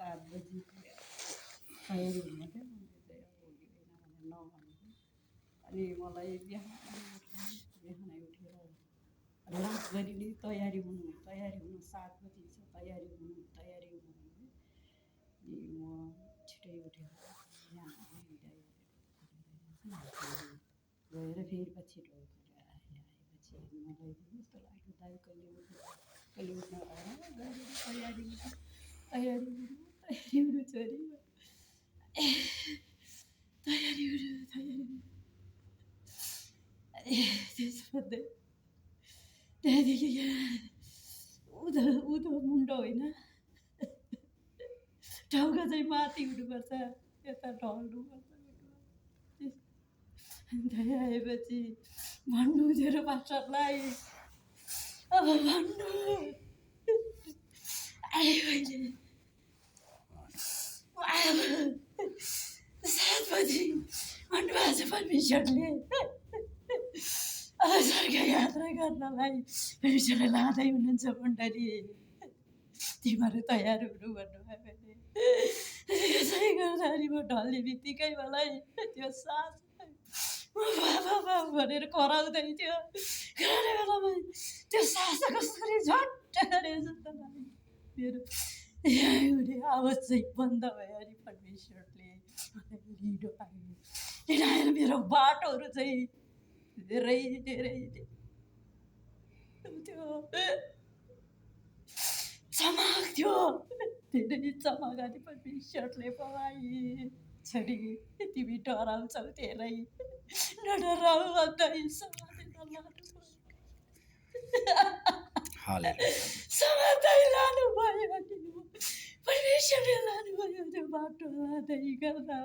7 बजी तयारी हुनु थियो मैले चाहिँ अब भोलि होइन भनेर नभनेको अनि मलाई बिहानै उठेर लास गरी नै तयारी हुनु 7 बजी छ तयारी हुनु भने अनि म छिटै उठेर यहाँ गएर फेरि पछि आएपछि मलाई यस्तो लाग्यो दाइ कहिले उठ्नु तयारी हुनु छोरी तयारी त्यसो भन्दै त्यहाँदेखि उँधो मुन्डो होइन टाउको चाहिँ माथि हुनुपर्छ यता ढल्नुपर्छ त्यहाँ आएपछि भन्नु तेरो पास्टरलाई अब भन्नु आयो अहिले 7 बजी भन्नुभएको छ परमेश्वरले अब स्वर्ग यात्रा गर्नलाई परमेश्वरले लाँदै हुनुहुन्छ मण्डली तिमीहरू तयार हुनु भन्नुभयो भने यसै गर्दाखेरि म ढल्ने बित्तिकै मलाई त्यो सास बाबा भनेर कराउँदै थियो कराउने बेलामा त्यो सास कसरी झट्ट गरे जस्तो लाग्यो मेरो यहाँ हुने आवाज चाहिँ बन्द भयो अनि परमेश्वरले लिडो आयो किन आएर मेरो बाटोहरू चाहिँ धेरै त्यो चमक थियो धेरै चमक अनि परमेश्वरले मलाई छोरी तिमी डराउँछौ धेरै नडराउ भन्दै समात्दै लानुभयो अनि परमेश्वरले लानुभयो त्यो बाटो लाँदै गर्दा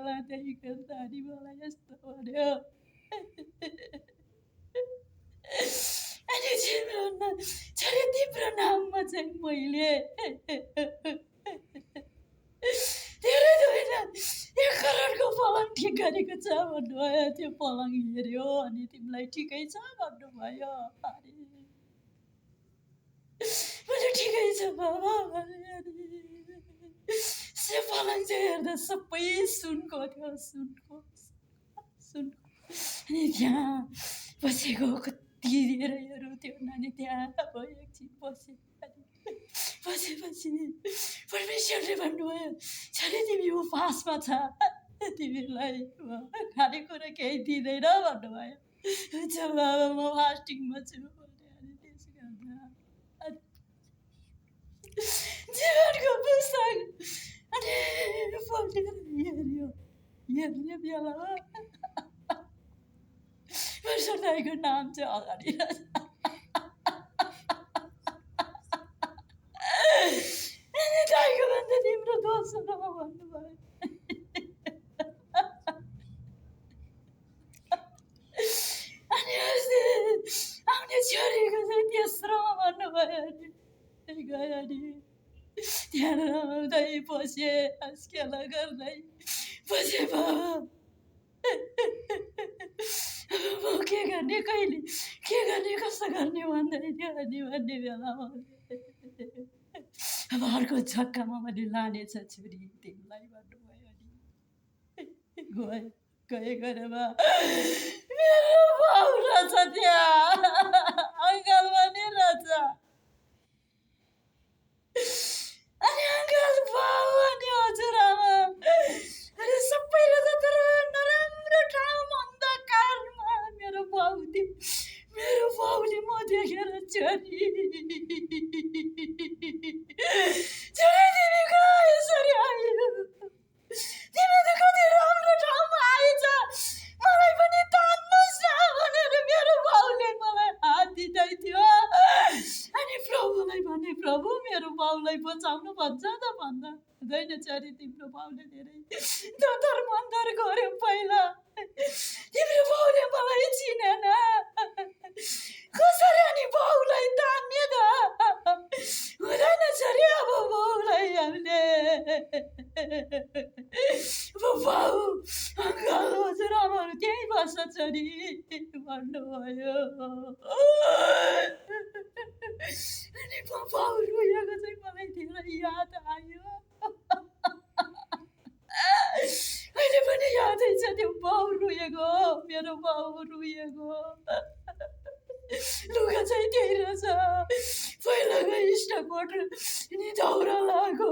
अनि मलाई यस्तो भन्यो अनि तिम्रो नाममा चाहिँ मैले धेरै होइन 1 करोडको पलङ ठिक गरेको छ भन्नुभयो त्यो पलङ हेऱ्यो अनि तिमीलाई ठिकै छ भन्नुभयो अनि मैले ठिकै छ बाबा भने त्यो पलङ चाहिँ हेर्दा सबै सुनको थियो सुनको अनि त्यहाँ बसेको कति धेरैहरू थियो नानी त्यहाँ अब एकछिन बसेपछि परमेश्वरले भन्नुभयो छोरी तिमी उपवासमा छ तिमीलाई खानेकुरा केही दिँदैन भन्नुभयो हुन्छ बाबा म फास्टिङमा छु भने अनि त्यस गर्दा जीवनको पुस्तक अनि हेर्ने बेलामा परमेश्वर दाइको नाम चाहिँ अगाडि अनि दाइको भन्दा तिम्रो दोष न भन्नुभयो अनि आउने छोरीको चाहिँ तेस्रो भन्नुभयो अनि गयो अनि त्यहाँ रमाउँदै बसे आस्केला गर्दै बसे बाबा म के गर्ने कहिले के गर्ने कसो गर्ने भन्दै थियो अनि भन्ने बेलामा अब अर्को झट्कामा मैले लानेछ छोरी तिमीलाई भन्नुभयो अनि गएर मेरो बाउ रहेछ त्यहाँ अङ्कल पनि रहेछ अनि अङ्कल बाउ अनि हजुरआमा अनि सबै रहेछ तर नराम्रो ठाउँमा अन्धकारमा मेरो बाउले म देखेर छोरी तिमी कहाँ यसरी आयो तिमी त कति राम्रो ठाउँमा आएछ मलाई पनि तान्नुहोस् न भनेर मेरो बाउले मलाई हात दिँदै थियो अनि प्रभुलाई भने प्रभु मेरो बाउलाई बचाउनु भन्छ त भन्दा हुँदैन छोरी तिम्रो बाउले धेरै दोतर मन्दर गर्यो पहिला तिम्रो बाउले मलाई चिनेन कसरी अनि बाउलाई तान्ने त हुँदैन छोरी अब बाउलाई हामीले बाउ अङ्कल हजुरआमाहरू त्यहीँ बस्छ छोरी भन्नुभयो अनि बाउ रोएको चाहिँ मलाई धेरै याद आयो त्यो बाउ रोएको, मेरो बाउ रोएको। लुगा चाहिँ त्यही रहेछ, पहिलाको इस्टकोट नि दाउरा लाग्यो,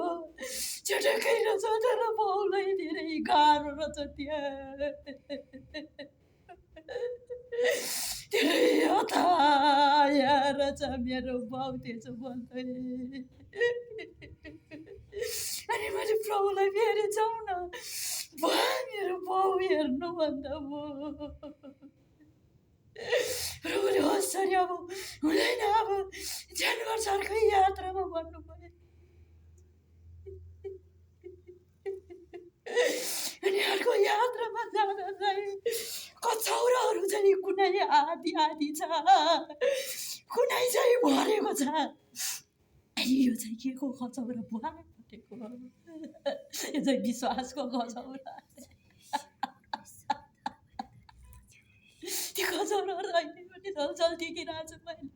चटक्कै रहेछ, तर बाउलाई धेरै गाह्रो रहेछ त्यहाँ। धेरै हताया रहेछ मेरो बाउ त्यसो भन्दै। अनि मैले प्रभुलाई फेरि जाउँ न बुवा, मेरो बाउ हेर्नु भन्दा म प्रभुले होस् अरे अब हुँदैन, अब जानुपर्छ अर्कै यात्रामा भन्नुभयो। अनि अर्को यात्रामा जाँदा चाहिँ कचौराहरू चाहिँ कुनै आधी आधी छ, कुनै चाहिँ भरेको छ। यो चाहिँ के को कचौरा बुवा भनेको? यो चाहिँ विश्वासको कचौरा। त्यो कचौराहरू अहिले पनि झलझल देखिरहेको छु मैले।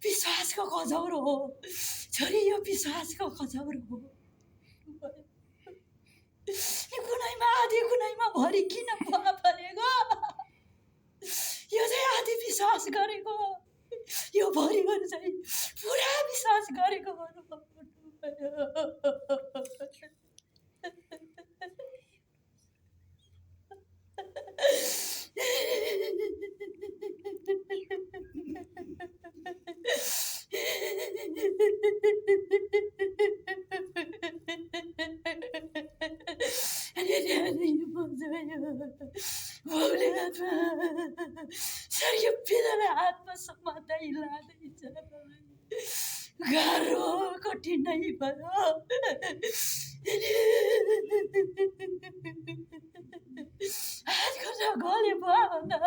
विश्वासको कचौरो हो छोरी, यो विश्वासको कचौरो हो। कुनैमा आधी कुनैमा भरि किन बुवा भनेको? यो चाहिँ आधी विश्वास गरेको, यो भरिहरू चाहिँ पुरा विश्वास गरेको भन्नुभयो। सर यो पिँधले हातमा समात्दै लाँदैछ, गाह्रो कठिनाइ भयो। हात खुट्टा गल्यो भयो भन्दा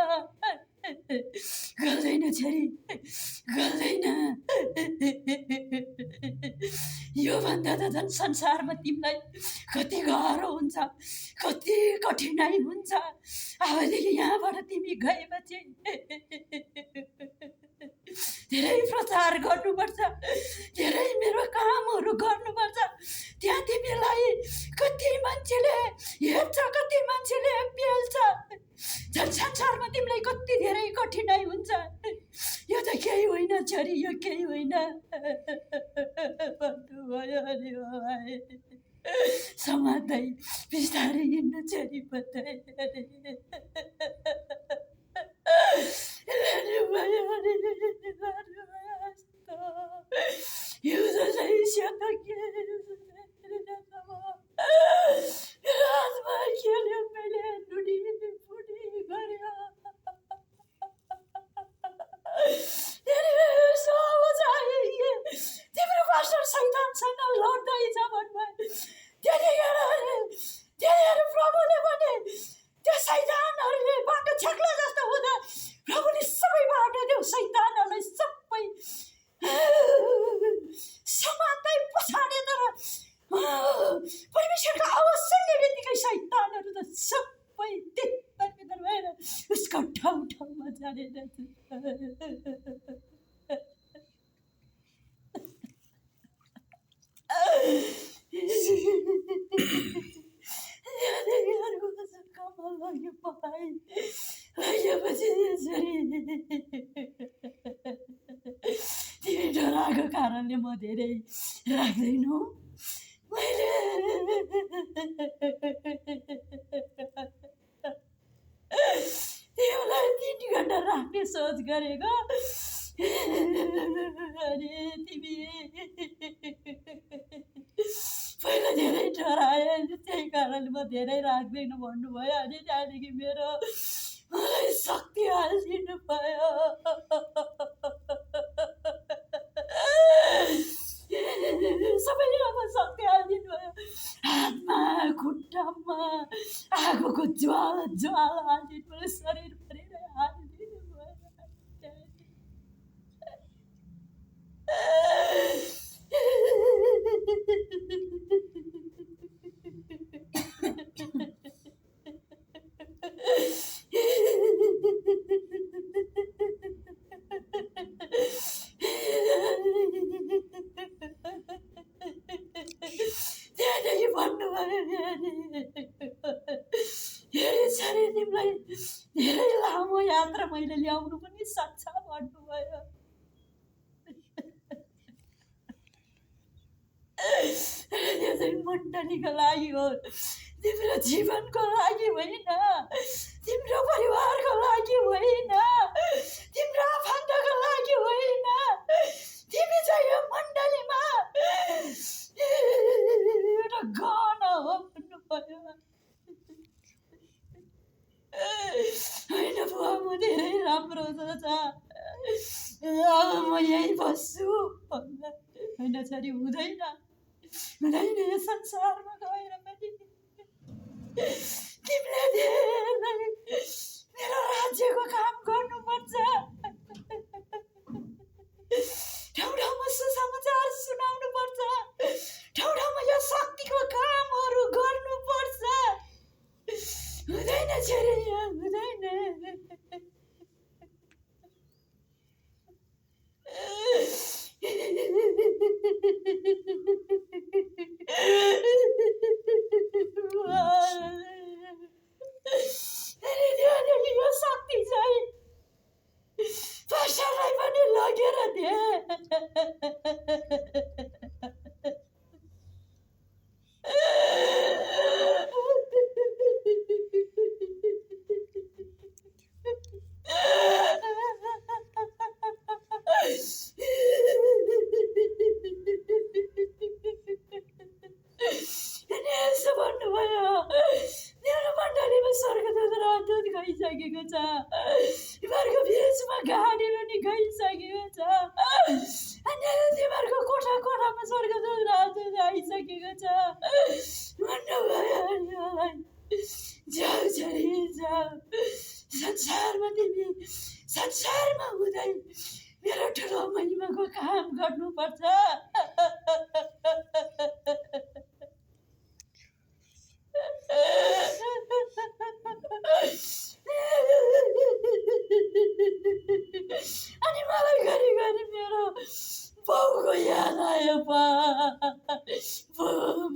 गल्दैन छोरी, गल्दैन। योभन्दा त झन् संसारमा तिमीलाई कति गाह्रो हुन्छ, कति कठिनाइ हुन्छ। अबदेखि यहाँबाट तिमी गएपछि धेरै प्रचार गर्नुपर्छ, धेरै मेरो कामहरू गर्नुपर्छ। त्यहाँ तिमीलाई कति मान्छेले हेर्छ, कति मान्छेले पेल्छ। झन् संसारमा तिमीलाई कति धेरै कठिनाइ हुन्छ। यो त केही होइन छोरी, यो केही होइन भन्नुभयो। अरे भाइ समात्दै बिस्तारै हिँड्नु छोरी बताए। तिम्रो पास्टर शैतानसँग लड्दैछ भन्नुभयो। त्यतिखेर प्रभुले भने त्यो शैतानहरूले बाटो छेक्ला जस्तो हुँदा प्रभुले सबै बाटो त्यो शैतानहरूलाई सबै समात्दै पछाडे। तर परमेश्वरको आवाज सुन्ने बित्तिकै शैतानहरू त सबै तितर भएर उसको ठाउँ ठाउँमा जाने रहेछ। तिमी डराएको कारणले म धेरै राख्दैनौ। मैले तिमीलाई 3 घन्टा राख्ने सोच गरेको। अनि तिमी पहिला धेरै डराए, त्यही कारणले म धेरै राख्दैन भन्नुभयो। अनि त्यहाँदेखि मलाई शक्ति हालिदिनु भयो। सबैमा शक्ति हालिदिनु भयो। हातमा खुट्टामा आगोको ज्वाला हालिदिनु भयो, शरीरभरि हालिदिनु भयो। तिमीलाई धेरै लामो यात्रा मैले ल्याउनु पनि सक्छ भन्नुभयो। त्यो चाहिँ मण्डलीको लागि हो, तिम्रो जीवनको लागि होइन, तिम्रो परिवारको लागि होइन, तिम्रो आफन्तको लागि होइन। तिमी चाहिँ यो मण्डलीमा एउटा गहना हो भन्नुभयो। होइन बुवा, म धेरै राम्रो छ, अब म यही बस्छु भन्दा होइन छोरी, हुँदैन हुँदैन। यो संसारमा गएर पनि तिमीले धेरै मेरो राज्यको काम गर्नुपर्छ, ठाउँ ठाउँमा सुसमाचार सुनाउनु पर्छ, ठाउँ ठाउँमा यो शक्तिको कामहरू गर्नुपर्छ। हुँदैन छोरी, हुँदैन। यो शक्ति चाहिँ पास्टरलाई पनि लगेर दे। यसो भन्नुभयो, मेरो मण्डलीमा स्वर्गदूत राजदूत गइसकेको छ, तिमीहरूको बिचमा गाडी पनि गइसकेको छ, अनि तिमीहरूको कोठा कोठामा स्वर्गदूत राजदूत आइसकेको छ भन्नुभयो। जाऊ छोरी जाऊ, संसारमा तिमी संसारमा हुँदै मेरो ठुलो महिमाको काम गर्नुपर्छ। अनि मलाई घरिघरि मेरो बाउको याद आयो बा,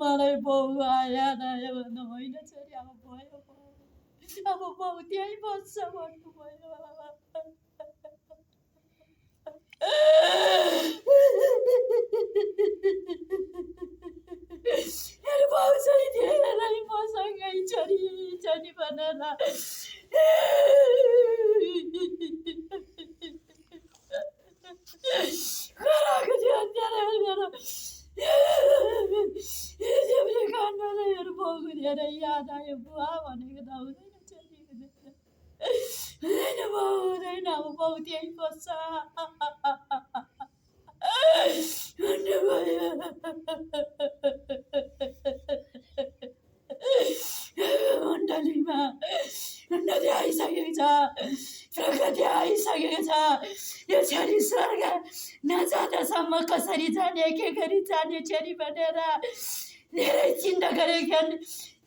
मलाई बाउ याद आयो भन्नु होइन छोरी, अब भयो, अब बाउ त्यहीँ बस्छ भन्नुभयो। मेरो बाउ चाहिँ धेरै मसँगै छोरी छोरी भनेर गराएको थियो। मेरो कानमा चाहिँ मेरो बाउको धेरै याद आयो बुवा भनेको त हुँदैन छोरी, हुँदैन बाउ, हुँदैन, अब बाउ त्यहीँ बस्छ भन्नुभयो। मण्डलीमा उन्नति आइसकेको छ, प्रगति आइसकेको छ। यो छोरी स्वर्ग नजाँदासम्म कसरी जाने, के गरी जाने छोरी भनेर धेरै चिन्ता गरेका छन्।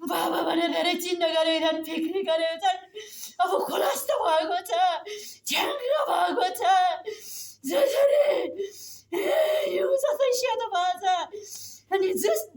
बाबा भने धेरै चिन्ता गरेका छन्, फिक्री गरेका छन्। अब खुलास्त भएको छ, छ्याङ्ग भएको छ। जसरी यो जस्तै सेतो भएको छ अनि